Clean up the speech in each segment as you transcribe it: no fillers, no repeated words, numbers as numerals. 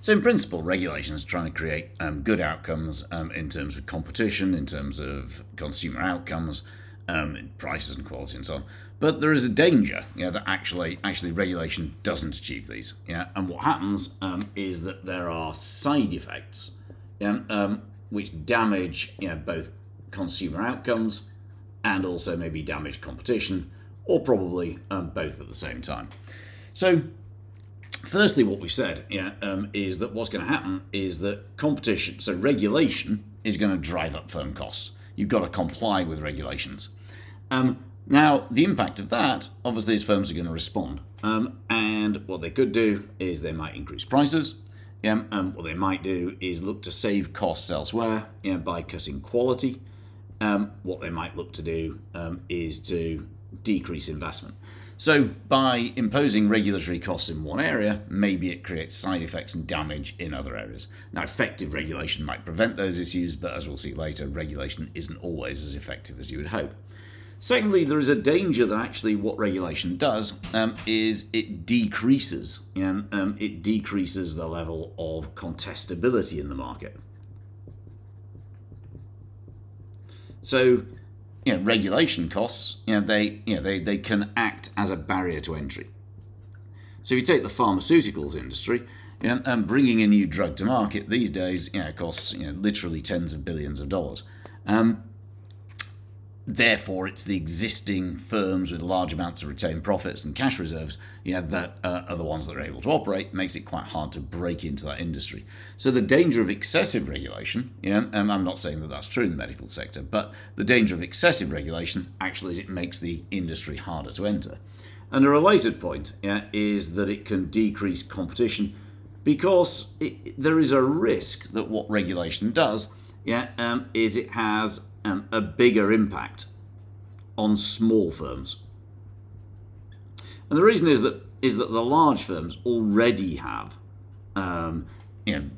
So in principle, regulation is trying to create good outcomes in terms of competition, in terms of consumer outcomes, prices and quality and so on. But there is a danger, that actually regulation doesn't achieve these. And what happens is that there are side effects, which damage, both consumer outcomes and also maybe damage competition, or probably both at the same time. So, firstly, what we've said, is that what's going to happen is that competition, so regulation, is going to drive up firm costs. You've got to comply with regulations. Now, the impact of that, obviously, is firms are going to respond. And what they could do is they might increase prices. What they might do is look to save costs elsewhere by cutting quality. What they might look to do is to decrease investment. So by imposing regulatory costs in one area, maybe it creates side effects and damage in other areas. Now, effective regulation might prevent those issues, but as we'll see later, regulation isn't always as effective as you would hope. Secondly, there is a danger that actually what regulation does is it decreases the level of contestability in the market. So, regulation costs, they can act as a barrier to entry. So if you take the pharmaceuticals industry, bringing a new drug to market these days, costs literally tens of billions of dollars. Therefore, it's the existing firms with large amounts of retained profits and cash reserves that are the ones that are able to operate. Makes it quite hard to break into that industry. So the danger of excessive regulation, I'm not saying that that's true in the medical sector, but the danger of excessive regulation actually is it makes the industry harder to enter. And a related point is that it can decrease competition because there is a risk that what regulation does is it has a bigger impact on small firms. And the reason is that the large firms already have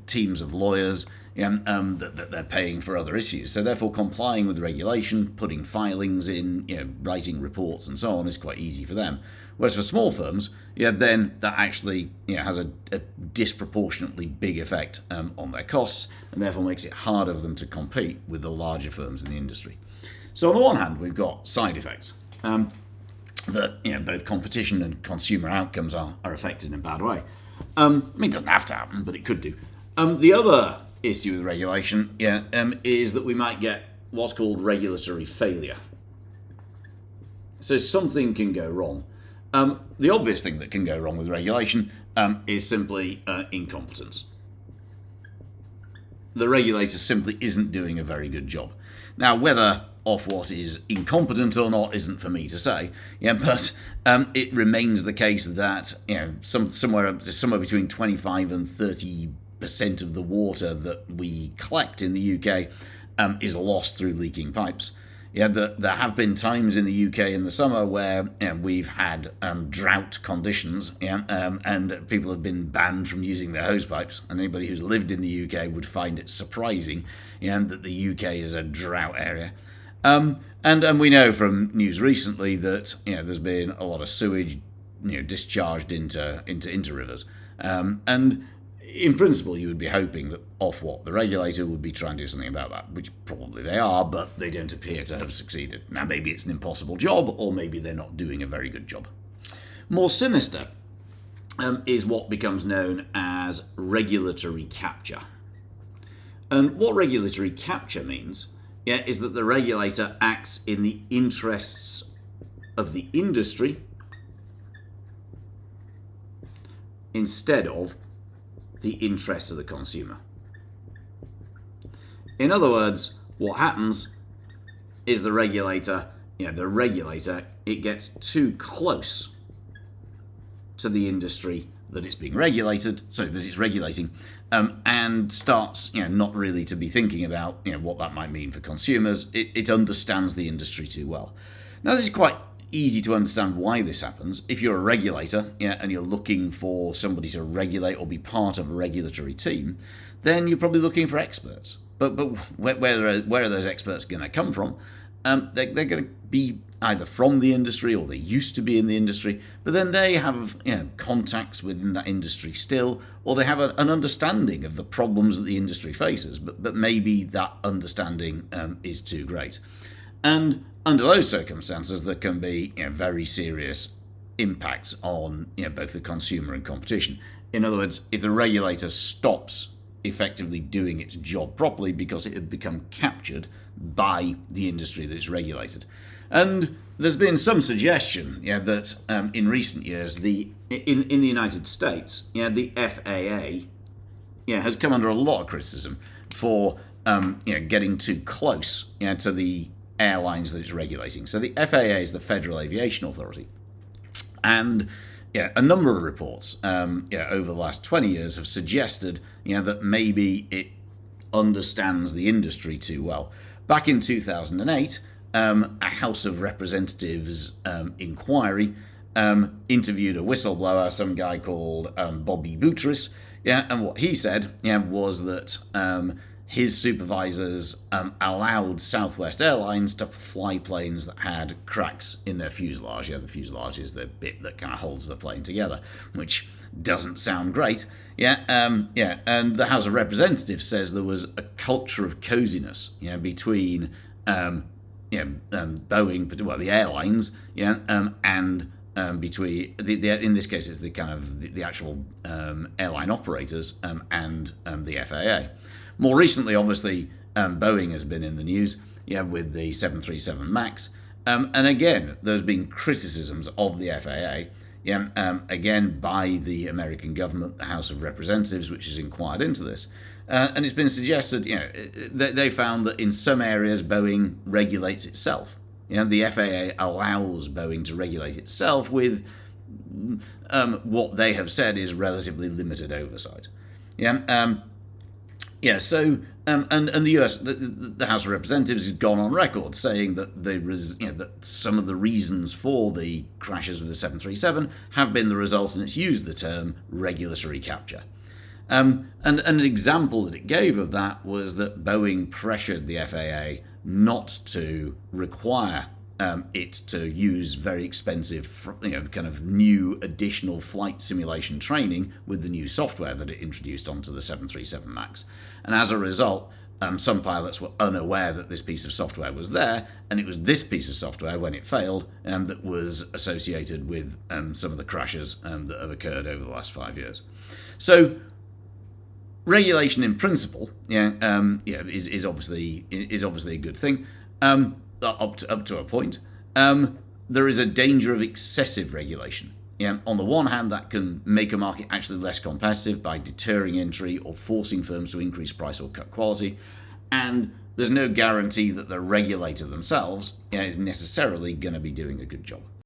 teams of lawyers that they're paying for other issues. So therefore complying with regulation, putting filings in, writing reports and so on is quite easy for them. Whereas for small firms, then that actually has a disproportionately big effect on their costs, and therefore makes it harder for them to compete with the larger firms in the industry. So on the one hand, we've got side effects that both competition and consumer outcomes are affected in a bad way. It doesn't have to happen, but it could do. The other issue with regulation is that we might get what's called regulatory failure. So something can go wrong. The obvious thing that can go wrong with regulation is simply incompetence. The regulator simply isn't doing a very good job. Now, whether Ofwat is incompetent or not isn't for me to say, but it remains the case that somewhere between 25 and 30% of the water that we collect in the UK is lost through leaking pipes. There have been times in the UK in the summer where we've had drought conditions, and people have been banned from using their hose pipes. And anybody who's lived in the UK would find it surprising that the UK is a drought area. And we know from news recently that there's been a lot of sewage discharged into rivers, and in principle, you would be hoping that Ofwat, the regulator, would be trying to do something about that, which probably they are, but they don't appear to have succeeded. Now, maybe it's an impossible job, or maybe they're not doing a very good job. More sinister is what becomes known as regulatory capture. And what regulatory capture means is that the regulator acts in the interests of the industry instead of the interests of the consumer. In other words, what happens is the regulator, it gets too close to the industry that it's being regulated, so that it's regulating, and starts, not really to be thinking about, what that might mean for consumers. It understands the industry too well. Now, this is quite easy to understand why this happens. If you're a regulator, and you're looking for somebody to regulate or be part of a regulatory team, then you're probably looking for experts. But where are those experts going to come from? They're going to be either from the industry or they used to be in the industry, but then they have contacts within that industry still, or they have an understanding of the problems that the industry faces, but maybe that understanding is too great. And under those circumstances, there can be very serious impacts on both the consumer and competition. In other words, if the regulator stops effectively doing its job properly because it had become captured by the industry that it's regulated. And there's been some suggestion that in recent years, in the United States, the FAA has come under a lot of criticism for getting too close to the airlines that it's regulating. So the FAA is the Federal Aviation Authority. And a number of reports over the last 20 years have suggested that maybe it understands the industry too well. Back in 2008, a House of Representatives inquiry interviewed a whistleblower, some guy called Bobby Boutros, and what he said was that his supervisors allowed Southwest Airlines to fly planes that had cracks in their fuselage. The fuselage is the bit that kind of holds the plane together, which doesn't sound great. And the House of Representatives says there was a culture of coziness between Boeing, well, the airlines, and between in this case it's the kind of the actual airline operators and the FAA. More recently, obviously, Boeing has been in the news, with the 737 MAX, and again, there's been criticisms of the FAA, again by the American government, the House of Representatives, which has inquired into this, and it's been suggested, they found that in some areas Boeing regulates itself. The FAA allows Boeing to regulate itself with what they have said is relatively limited oversight. So the US, the House of Representatives has gone on record saying that that some of the reasons for the crashes with the 737 have been the result, and it's used the term regulatory capture. And an example that it gave of that was that Boeing pressured the FAA not to require it to use very expensive, kind of new additional flight simulation training with the new software that it introduced onto the 737 MAX. And as a result, some pilots were unaware that this piece of software was there, and it was this piece of software, when it failed, that was associated with some of the crashes that have occurred over the last 5 years. So regulation in principle, is obviously a good thing. Up to a point. There is a danger of excessive regulation. On the one hand, that can make a market actually less competitive by deterring entry or forcing firms to increase price or cut quality. And there's no guarantee that the regulator themselves is necessarily going to be doing a good job.